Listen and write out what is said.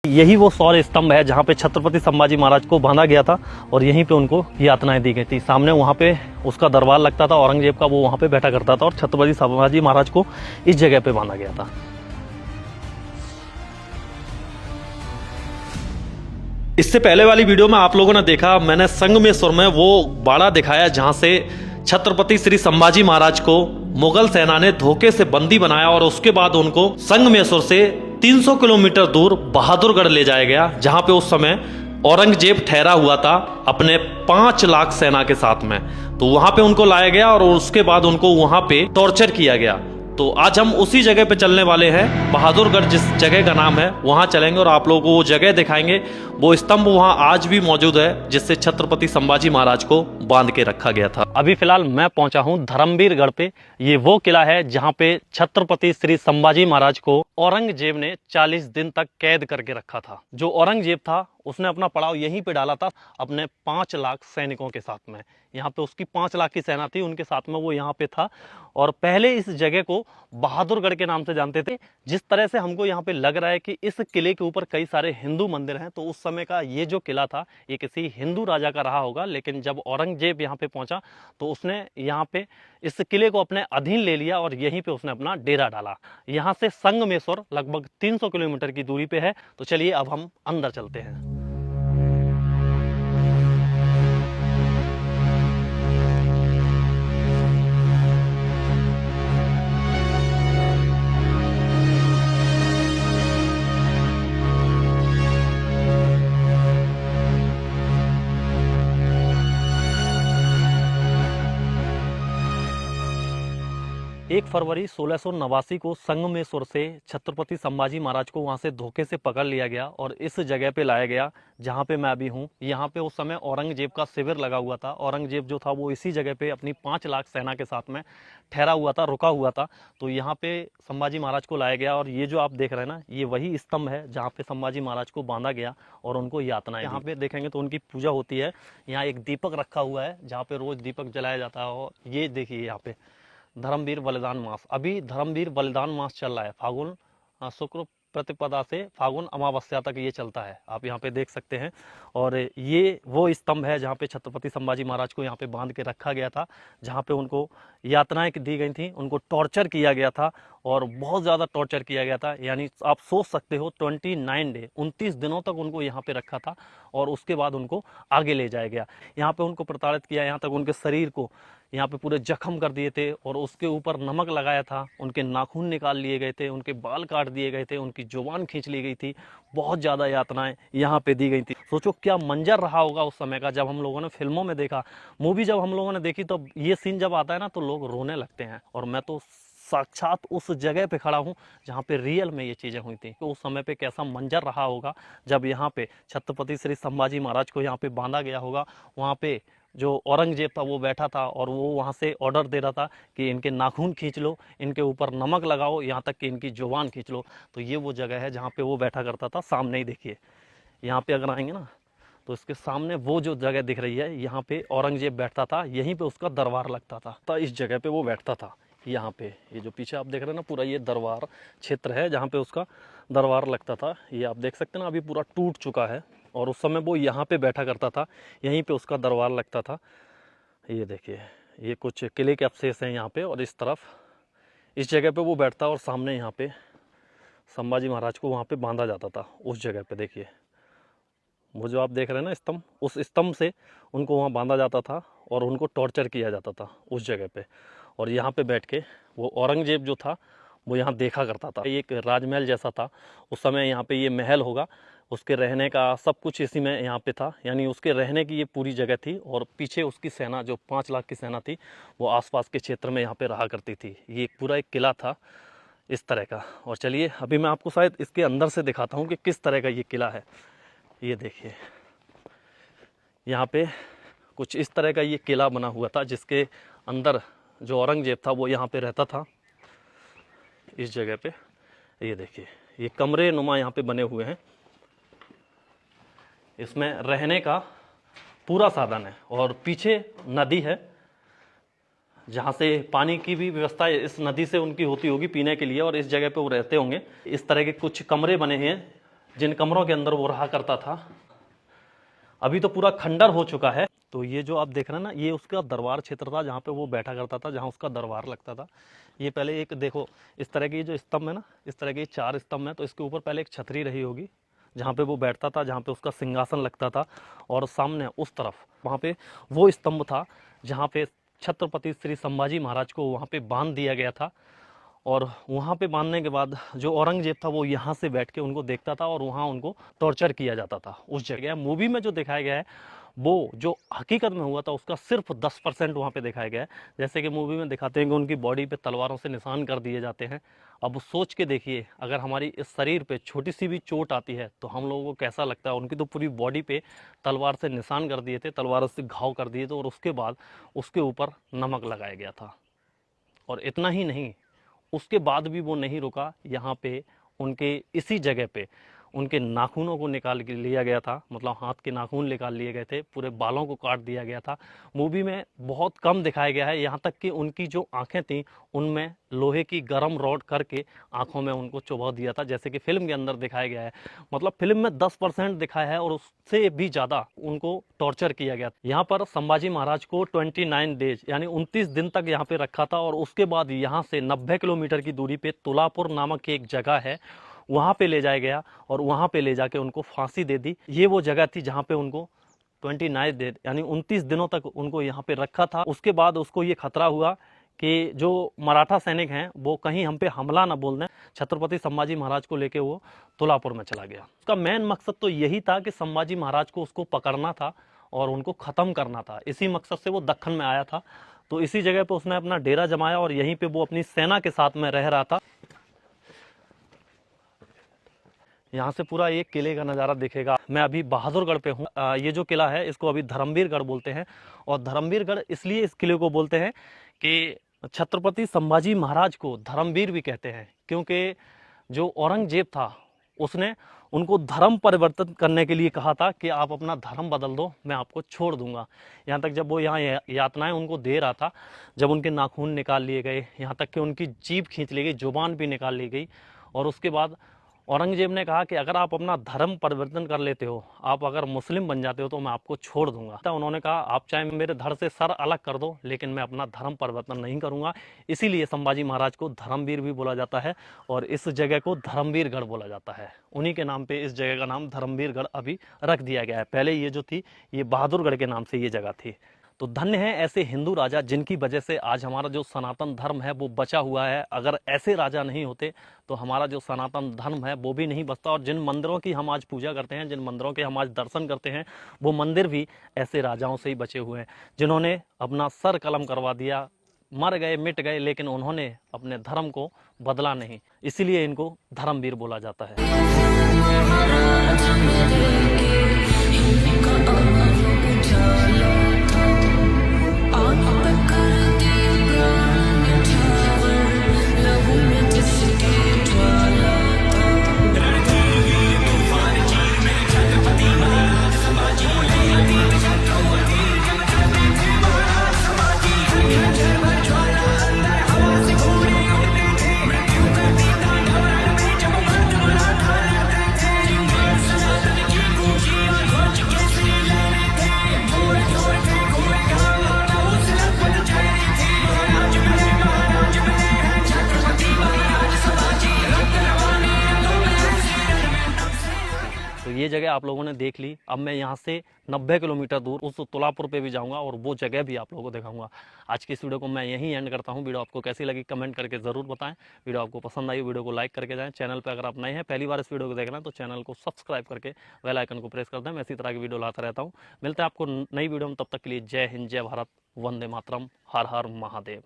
यही वो सौर स्तंभ है जहाँ पे छत्रपति संभाजी महाराज को बांधा गया था और यहीं पे उनको यातनाएं दी गई थी। सामने वहाँ पे उसका दरबार लगता था औरंगजेब का, वो वहाँ पे बैठा करता था और छत्रपति संभाजी महाराज को इस जगह पे बांधा गया था। इससे पहले वाली वीडियो में आप लोगों ने देखा, मैंने संगमेश्वर में वो बाड़ा दिखाया जहाँ से छत्रपति श्री संभाजी महाराज को मुगल सेना ने धोखे से बंदी बनाया और उसके बाद उनको संगमेश्वर से 300 किलोमीटर दूर बहादुरगढ़ ले जाया गया, जहां पे उस समय औरंगजेब ठहरा हुआ था अपने 5 लाख सेना के साथ में। तो वहां पे उनको लाया गया और उसके बाद उनको वहां पे टॉर्चर किया गया। तो आज हम उसी जगह पे चलने वाले हैं, बहादुरगढ़ जिस जगह का नाम है वहां चलेंगे और आप लोगों को वो जगह दिखाएंगे। वो स्तंभ वहां आज भी मौजूद है जिससे छत्रपति संभाजी महाराज को बांध के रखा गया था। अभी फिलहाल मैं पहुंचा हूं धर्मवीरगढ़ पे। ये वो किला है जहां पे छत्रपति श्री संभाजी महाराज को औरंगजेब ने 40 दिन तक कैद करके रखा था। जो औरंगजेब था उसने अपना पड़ाव यहीं पे डाला था अपने 5 लाख सैनिकों के साथ में। यहाँ पे उसकी 5 लाख की सेना थी, उनके साथ में वो यहाँ पे था और पहले इस जगह को बहादुरगढ़ के नाम से जानते थे। जिस तरह से हमको यहाँ पे लग रहा है कि इस किले के ऊपर कई सारे हिंदू मंदिर हैं, तो उस समय का ये जो किला था ये किसी हिंदू राजा का रहा होगा। लेकिन जब औरंगजेब यहाँ पे पहुंचा तो उसने यहाँ पे इस किले को अपने अधीन ले लिया और यहीं पे उसने अपना डेरा डाला। यहाँ से संगमेश्वर लगभग 300 किलोमीटर की दूरी पे है। तो चलिए अब हम अंदर चलते हैं। एक फरवरी 1689 को संगमेश्वर से छत्रपति संभाजी महाराज को वहां से धोखे से पकड़ लिया गया और इस जगह पे लाया गया जहां पे मैं अभी हूं। यहाँ पे उस समय औरंगजेब का शिविर लगा हुआ था। औरंगजेब जो था वो इसी जगह पे अपनी 5 लाख सेना के साथ में ठहरा हुआ था, रुका हुआ था। तो यहाँ पे संभाजी महाराज को लाया गया और ये जो आप देख रहे हैं ना, ये वही स्तंभ है जहाँ पे संभाजी महाराज को बांधा गया और उनको यातनाएं। यहाँ पे देखेंगे तो उनकी पूजा होती है। यहाँ एक दीपक रखा हुआ है जहाँ पे रोज दीपक जलाया जाता है। और ये देखिए यहाँ पे धर्मवीर बलिदान मास, अभी धर्मवीर बलिदान मास चल रहा है। फागुन शुक्ल प्रतिपदा से फागुन अमावस्या तक ये चलता है, आप यहाँ पे देख सकते हैं। और ये वो स्तंभ है जहाँ पे छत्रपति संभाजी महाराज को यहाँ पे बांध के रखा गया था, जहाँ पे उनको यातनाएं दी गई थी, उनको टॉर्चर किया गया था और बहुत ज़्यादा टॉर्चर किया गया था। यानी आप सोच सकते हो 29 डे 29 दिनों तक उनको यहाँ पे रखा था और उसके बाद उनको आगे ले जाया गया। यहाँ पे उनको प्रताड़ित किया, यहाँ तक उनके शरीर को यहाँ पे पूरे जख्म कर दिए थे और उसके ऊपर नमक लगाया था। उनके नाखून निकाल लिए गए थे, उनके बाल काट दिए गए थे, उनकी जुबान खींच ली गई थी। बहुत ज़्यादा यातनाएं यहाँ पे दी गई थी। सोचो क्या मंजर रहा होगा उस समय का। जब हम लोगों ने फिल्मों में देखा, मूवी जब हम लोगों ने देखी, तो ये सीन जब आता है ना तो लोग रोने लगते हैं। और मैं तो साक्षात उस जगह पे खड़ा हूँ जहाँ पे रियल में ये चीज़ें हुई थी। तो उस समय पे कैसा मंजर रहा होगा जब यहाँ पे छत्रपति श्री संभाजी महाराज को यहाँ पे बांधा गया होगा। वहाँ पे जो औरंगजेब था वो बैठा था और वो वहाँ से ऑर्डर दे रहा था कि इनके नाखून खींच लो, इनके ऊपर नमक लगाओ, यहाँ तक कि इनकी जुबान खींच लो। तो ये वो जगह है जहाँ पे वो बैठा करता था। सामने ही देखिए, यहाँ पे अगर आएंगे ना तो इसके सामने वो जो जगह दिख रही है, यहाँ पे औरंगजेब बैठता था, यहीं पे उसका दरबार लगता था। तो इस जगह पे वो बैठता था। यहाँ पे ये जो पीछे आप देख रहे हैं ना, पूरा ये दरबार क्षेत्र है जहाँ पे उसका दरबार लगता था। ये आप देख सकते हैं ना, अभी पूरा टूट चुका है और उस समय वो यहाँ पे बैठा करता था, यहीं पे उसका दरबार लगता था। ये देखिए, ये कुछ किले के अवशेष हैं यहाँ पे और इस तरफ इस जगह पे वो बैठता और सामने यहाँ पे संभाजी महाराज को वहाँ पे बांधा जाता था। उस जगह पे देखिए, वो जो आप देख रहे हैं ना स्तंभ, उस स्तंभ से उनको वहाँ बांधा जाता था और उनको टॉर्चर किया जाता था उस जगह पे। और यहाँ पे बैठ के वो औरंगजेब जो था वो यहाँ देखा करता था। एक राजमहल जैसा था उस समय, यहाँ पे ये महल होगा, उसके रहने का सब कुछ इसी में यहाँ पे था। यानी उसके रहने की ये पूरी जगह थी और पीछे उसकी सेना, जो 5 लाख की सेना थी, वो आसपास के क्षेत्र में यहाँ पे रहा करती थी। ये पूरा एक किला था इस तरह का। और चलिए अभी मैं आपको शायद इसके अंदर से दिखाता हूँ कि किस तरह का ये किला है। ये देखिए, यहाँ पे कुछ इस तरह का ये किला बना हुआ था, जिसके अंदर जो औरंगजेब था वो यहाँ पे रहता था इस जगह पे। ये देखिए, ये कमरे नुमा यहाँ पे बने हुए हैं, इसमें रहने का पूरा साधन है। और पीछे नदी है जहाँ से पानी की भी व्यवस्था इस नदी से उनकी होती होगी पीने के लिए, और इस जगह पे वो रहते होंगे। इस तरह के कुछ कमरे बने हैं जिन कमरों के अंदर वो रहा करता था। अभी तो पूरा खंडर हो चुका है। तो ये जो आप देख रहे हैं ना, ये उसका दरबार क्षेत्र था जहाँ पे वो बैठा करता था, जहाँ उसका दरबार लगता था। ये पहले एक देखो इस तरह की जो स्तंभ है ना, इस तरह के 4 स्तंभ हैं, तो इसके ऊपर पहले एक छतरी रही होगी जहाँ पे वो बैठता था, जहाँ पे उसका सिंहासन लगता था। और सामने उस तरफ वहाँ पे वो स्तंभ था जहाँ पे छत्रपति श्री संभाजी महाराज को वहाँ पे बांध दिया गया था। और वहाँ पे बांधने के बाद जो औरंगजेब था वो यहाँ से बैठ के उनको देखता था और वहाँ उनको टॉर्चर किया जाता था उस जगह। मूवी में जो दिखाया गया है वो जो हकीकत में हुआ था उसका सिर्फ 10% वहाँ पे दिखाया गया है। जैसे कि मूवी में दिखाते हैं कि उनकी बॉडी पे तलवारों से निशान कर दिए जाते हैं। अब सोच के देखिए, अगर हमारी इस शरीर पे छोटी सी भी चोट आती है तो हम लोगों को कैसा लगता है। उनकी तो पूरी बॉडी पे तलवार से निशान कर दिए थे, तलवारों से घाव कर दिए थे, और उसके बाद उसके ऊपर नमक लगाया गया था। और इतना ही नहीं, उसके बाद भी वो नहीं रुका, यहाँ पे उनके इसी जगह पे उनके नाखूनों को निकाल के लिया गया था, मतलब हाथ के नाखून निकाल लिए गए थे, पूरे बालों को काट दिया गया था। मूवी में बहुत कम दिखाया गया है, यहाँ तक कि उनकी जो आंखें थीं उनमें लोहे की गर्म रॉड करके आंखों में उनको चुभा दिया था, जैसे कि फिल्म के अंदर दिखाया गया है। मतलब फिल्म में 10% दिखाया है और उससे भी ज़्यादा उनको टॉर्चर किया गया। यहाँ पर संभाजी महाराज को 29 डेज यानी 29 दिन तक यहाँ पे रखा था। और उसके बाद यहाँ से 90 किलोमीटर की दूरी पे तुलापुर नामक एक जगह है, वहाँ पे ले जाया गया और वहाँ पे ले जाके उनको फांसी दे दी। ये वो जगह थी जहाँ पे उनको 29 डेज यानी 29 दिनों तक उनको यहाँ पे रखा था। उसके बाद उसको ये खतरा हुआ कि जो मराठा सैनिक हैं वो कहीं हम पे हमला ना बोल दें। छत्रपति संभाजी महाराज को लेके वो तुलापुर में चला गया। उसका मेन मकसद तो यही था कि संभाजी महाराज को उसको पकड़ना था और उनको ख़त्म करना था। इसी मकसद से वो दक्खन में आया था। तो इसी जगह पे उसने अपना डेरा जमाया और यहीं पे वो अपनी सेना के साथ में रह रहा था। यहाँ से पूरा एक किले का नज़ारा दिखेगा। मैं अभी बहादुरगढ़ पे हूँ। ये जो किला है इसको अभी धर्मवीरगढ़ बोलते हैं। और धर्मवीरगढ़ इसलिए इस किले को बोलते हैं कि छत्रपति संभाजी महाराज को धर्मवीर भी कहते हैं, क्योंकि जो औरंगजेब था उसने उनको धर्म परिवर्तन करने के लिए कहा था कि आप अपना धर्म बदल दो, मैं आपको छोड़ दूंगा। यहाँ तक जब वो यहाँ यातनाएं उनको दे रहा था, जब उनके नाखून निकाल लिए गए, यहाँ तक कि उनकी जीभ खींच ली गई, जुबान भी निकाल ली गई। और उसके बाद औरंगजेब ने कहा कि अगर आप अपना धर्म परिवर्तन कर लेते हो, आप अगर मुस्लिम बन जाते हो तो मैं आपको छोड़ दूंगा। तो उन्होंने कहा आप चाहे मेरे धड़ से सर अलग कर दो, लेकिन मैं अपना धर्म परिवर्तन नहीं करूंगा। इसीलिए संभाजी महाराज को धर्मवीर भी बोला जाता है और इस जगह को धर्मवीरगढ़ बोला जाता है। उन्हीं के नाम पे इस जगह का नाम धर्मवीरगढ़ अभी रख दिया गया है। पहले ये जो थी ये बहादुरगढ़ के नाम से ये जगह थी। तो धन्य है ऐसे हिंदू राजा जिनकी वजह से आज हमारा जो सनातन धर्म है वो बचा हुआ है। अगर ऐसे राजा नहीं होते तो हमारा जो सनातन धर्म है वो भी नहीं बचता। और जिन मंदिरों की हम आज पूजा करते हैं, जिन मंदिरों के हम आज दर्शन करते हैं, वो मंदिर भी ऐसे राजाओं से ही बचे हुए हैं जिन्होंने अपना सर कलम करवा दिया, मर गए, मिट गए, लेकिन उन्होंने अपने धर्म को बदला नहीं। इसीलिए इनको धर्मवीर बोला जाता है। ये जगह आप लोगों ने देख ली। अब मैं यहाँ से 90 किलोमीटर दूर उस तुलापुर पे भी जाऊंगा और वो जगह भी आप लोगों को दिखाऊंगा। आज की इस वीडियो को मैं यहीं एंड करता हूँ। वीडियो आपको कैसी लगी कमेंट करके ज़रूर बताएं। वीडियो आपको पसंद आई वीडियो को लाइक करके जाएं। चैनल पर अगर आप नए हैं, पहली बार इस वीडियो को देख रहे हैं, तो चैनल को सब्सक्राइब करके बेल आइकन को प्रेस कर दें। मैं इसी तरह की वीडियो लाता रहता हूँ। मिलते हैं आपको नई वीडियो में, तब तक के लिए जय हिंद, जय भारत, वंदे मातरम, हर हर महादेव।